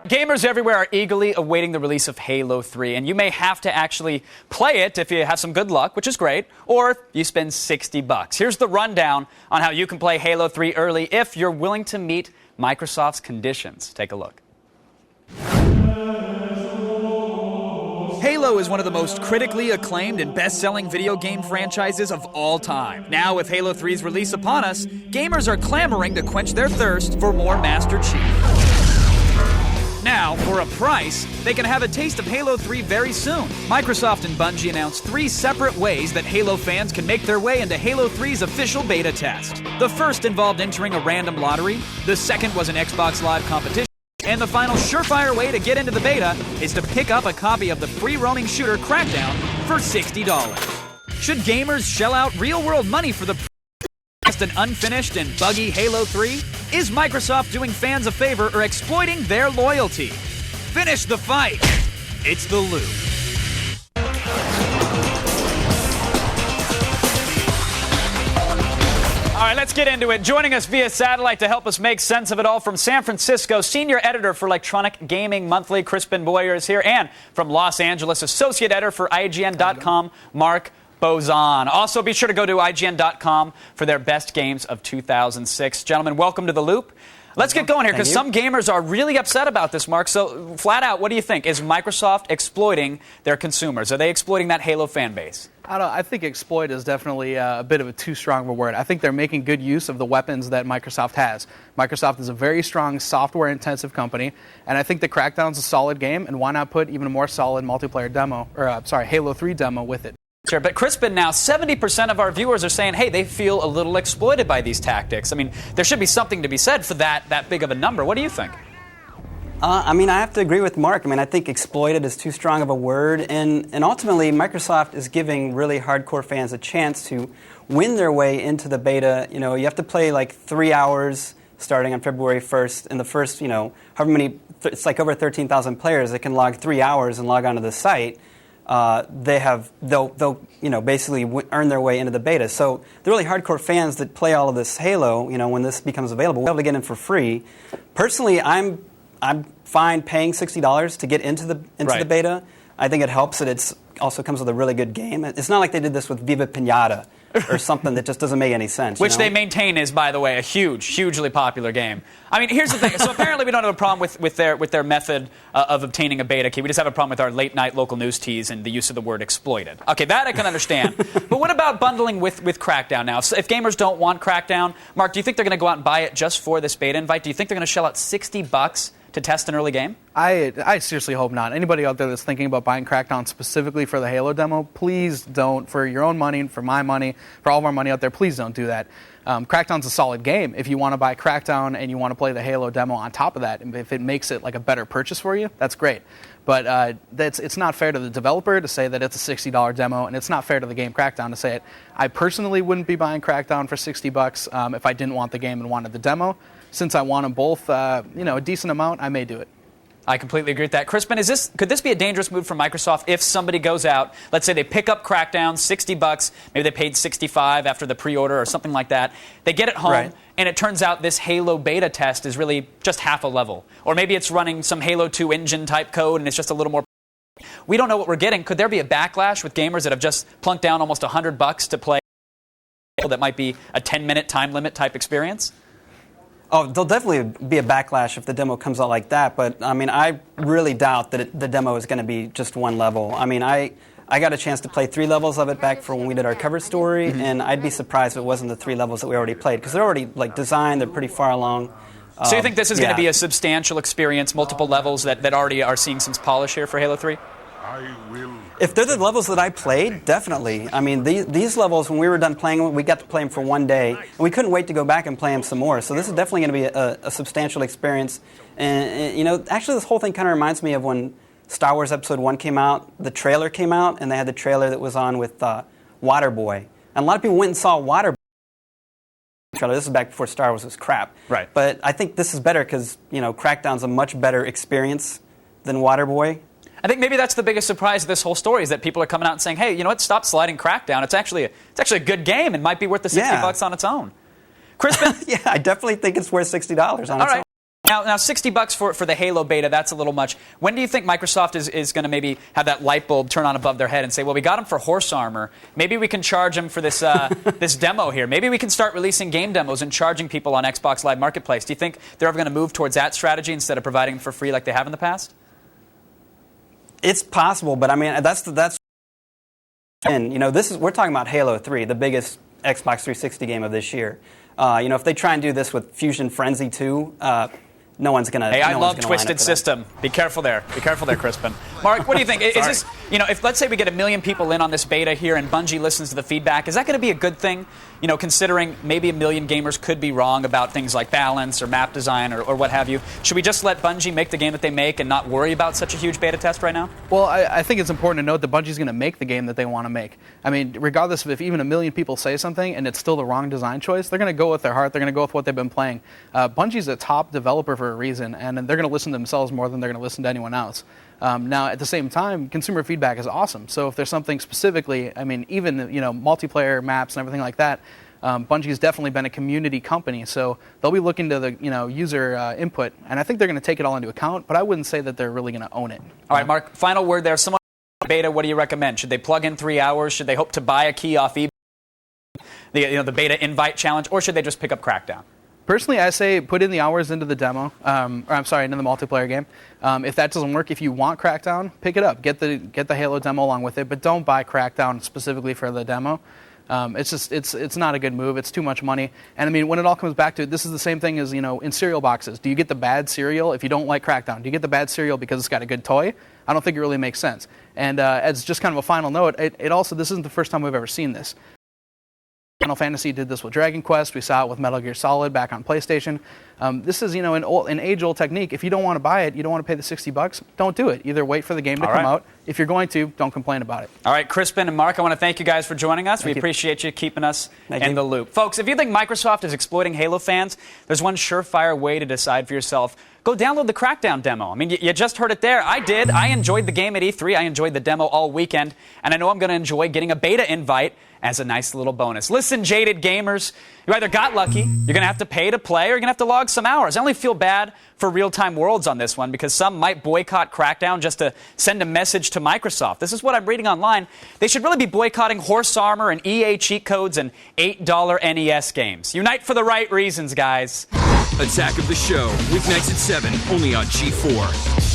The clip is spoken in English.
Gamers everywhere are eagerly awaiting the release of Halo 3, and you may have to actually play it if you have some good luck, which is great, or you spend $60. Here's the rundown on how you can play Halo 3 early if you're willing to meet Microsoft's conditions. Take a look. Halo is one of the most critically acclaimed and best-selling video game franchises of all time. Now, with Halo 3's release upon us, gamers are clamoring to quench their thirst for more Master Chief. Now, for a price, they can have a taste of Halo 3 very soon. Microsoft and Bungie announced 3 separate ways that Halo fans can make their way into Halo 3's official beta test. The first involved entering a random lottery, the second was an Xbox Live competition, and the final surefire way to get into the beta is to pick up a copy of the free-roaming shooter Crackdown for $60. Should gamers shell out real-world money for the just an unfinished and buggy Halo 3? Is Microsoft doing fans a favor or exploiting their loyalty? Finish the fight. It's The Loop. All right, let's get into it. Joining us via satellite to help us make sense of it all from San Francisco, senior editor for Electronic Gaming Monthly, Crispin Boyer is here, and from Los Angeles, associate editor for IGN.com, Mark Bozon. Also, be sure to go to IGN.com for their best games of 2006. Gentlemen, welcome to The Loop. Let's get going here, because some gamers are really upset about this, Mark. So, flat out, what do you think? Is Microsoft exploiting their consumers? Are they exploiting that Halo fan base? I think exploit is definitely a bit of a too strong of a word. I think they're making good use of the weapons that Microsoft has. Microsoft is a very strong software-intensive company, and I think the Crackdown's a solid game, and why not put even a more solid multiplayer demo, or Halo 3 demo with it? Sure, but Crispin, now 70% of our viewers are saying, hey, they feel a little exploited by these tactics. I mean, there should be something to be said for that big of a number. What do you think? I have to agree with Mark. I think exploited is too strong of a word, and ultimately Microsoft is giving really hardcore fans a chance to win their way into the beta. You have to play like 3 hours starting on February 1st, and the first, however many, it's like over 13,000 players that can log 3 hours and log onto the site. They'll basically earn their way into the beta. So the really hardcore fans that play all of this Halo, when this becomes available, we'll be able to get in for free. Personally, I'm fine paying $60 to get into the beta. I think it helps that it also comes with a really good game. It's not like they did this with Viva Pinata or something that just doesn't make any sense. Which they maintain is, by the way, a hugely popular game. Here's the thing. So apparently we don't have a problem with their method of obtaining a beta key. We just have a problem with our late-night local news tease and the use of the word exploited. Okay, that I can understand. But what about bundling with Crackdown now? So if gamers don't want Crackdown, Mark, do you think they're going to go out and buy it just for this beta invite? Do you think they're going to shell out $60 to test an early game? I seriously hope not. Anybody out there that's thinking about buying Crackdown specifically for the Halo demo, please don't. For your own money, for my money, for all of our money out there, please don't do that. Crackdown's a solid game. If you want to buy Crackdown and you want to play the Halo demo on top of that, if it makes it like a better purchase for you, that's great. But it's not fair to the developer to say that it's a $60 demo, and it's not fair to the game Crackdown to say it. I personally wouldn't be buying Crackdown for $60 if I didn't want the game and wanted the demo. Since I want them both, a decent amount, I may do it. I completely agree with that. Crispin, could this be a dangerous move from Microsoft if somebody goes out, let's say they pick up Crackdown, $60, maybe they paid $65 after the pre-order or something like that, they get it home, and it turns out this Halo beta test is really just half a level. Or maybe it's running some Halo 2 engine type code and it's just a little more. We don't know what we're getting. Could there be a backlash with gamers that have just plunked down almost $100 to play that might be a 10-minute time limit type experience? Oh, there'll definitely be a backlash if the demo comes out like that, but I really doubt that the demo is going to be just one level. I got a chance to play 3 levels of it back for when we did our cover story, and I'd be surprised if it wasn't the 3 levels that we already played, because they're already designed, they're pretty far along. So you think this is going to be a substantial experience, multiple levels that already are seeing some polish here for Halo 3? If they're the levels that I played, definitely. These levels, when we were done playing them, we got to play them for one day, and we couldn't wait to go back and play them some more. So this is definitely going to be a substantial experience. And actually this whole thing kind of reminds me of when Star Wars Episode 1 came out, the trailer came out, and they had the trailer that was on with Waterboy. And a lot of people went and saw Waterboy. This is back before Star Wars was crap. Right. But I think this is better because, Crackdown's a much better experience than Waterboy. I think maybe that's the biggest surprise of this whole story is that people are coming out and saying, hey, you know what, stop sliding Crackdown. It's actually a good game and might be worth the $60 on its own. Crispin? Yeah, I definitely think it's worth $60 on its own. Now, $60 for the Halo beta, that's a little much. When do you think Microsoft is going to maybe have that light bulb turn on above their head and say, well, we got them for horse armor. Maybe we can charge them for this this demo here. Maybe we can start releasing game demos and charging people on Xbox Live Marketplace. Do you think they're ever going to move towards that strategy instead of providing them for free like they have in the past? It's possible, but I mean, and we're talking about Halo 3, the biggest Xbox 360 game of this year. If they try and do this with Fusion Frenzy 2, no one's going to. Hey, I love Twisted System. Be careful there. Be careful there, Crispin. Mark, what do you think? Is this, if let's say we get 1 million people in on this beta here and Bungie listens to the feedback, is that going to be a good thing? Considering maybe 1 million gamers could be wrong about things like balance or map design or what have you. Should we just let Bungie make the game that they make and not worry about such a huge beta test right now? Well, I think it's important to note that Bungie's going to make the game that they want to make. I mean, regardless of if even 1 million people say something and it's still the wrong design choice, they're going to go with their heart. They're going to go with what they've been playing. Bungie's a top developer for a reason, and they're going to listen to themselves more than they're going to listen to anyone else. Now, at the same time, consumer feedback is awesome. So if there's something specifically, I mean, even multiplayer maps and everything like that, Bungie's definitely been a community company, so they'll be looking to the user input, and I think they're going to take it all into account. But I wouldn't say that they're really going to own it. All right, Mark. Final word there. Someone beta. What do you recommend? Should they plug in 3 hours? Should they hope to buy a key off eBay? The beta invite challenge, or should they just pick up Crackdown? Personally, I say put in the hours into the demo, into the multiplayer game. If that doesn't work, if you want Crackdown, pick it up. Get the Halo demo along with it, but don't buy Crackdown specifically for the demo. It's not a good move. It's too much money. And I mean, when it all comes back to it, this is the same thing as in cereal boxes. Do you get the bad cereal if you don't like Crackdown? Do you get the bad cereal because it's got a good toy? I don't think it really makes sense. And as just kind of a final note, it also, this isn't the first time we've ever seen this. Final Fantasy did this with Dragon Quest. We saw it with Metal Gear Solid back on PlayStation. This is, an age-old technique. If you don't want to buy it, you don't want to pay the $60, don't do it. Either wait for the game to come out. If you're going to, don't complain about it. All right, Crispin and Mark, I want to thank you guys for joining us. We appreciate you keeping us in the loop. Folks, if you think Microsoft is exploiting Halo fans, there's one surefire way to decide for yourself. Go download the Crackdown demo. I mean, you just heard it there. I did. I enjoyed the game at E3. I enjoyed the demo all weekend. And I know I'm going to enjoy getting a beta invite as a nice little bonus. Listen, jaded gamers, you either got lucky, you're going to have to pay to play, or you're going to have to log some hours. I only feel bad for Real-Time Worlds on this one because some might boycott Crackdown just to send a message to Microsoft. This is what I'm reading online. They should really be boycotting Horse Armor and EA cheat codes and $8 NES games. Unite for the right reasons, guys. Attack of the Show, weeknights at 7, only on G4.